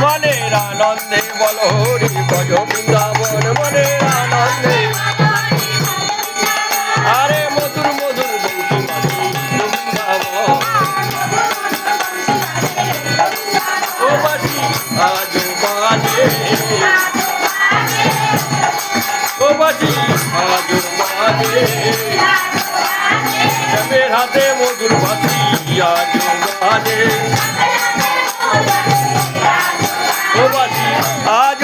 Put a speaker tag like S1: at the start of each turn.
S1: মনের আনন্দে বলো হরি ভজ বৃন্দাবন মনের আনন্দে আরে মধুর মধুর বৃন্দাবন ও বাসি আজ বাজে ও বাসি আজ বাজে শ্যামের হাতে মধুর বাসি আজ বাজে ও বাসি আজ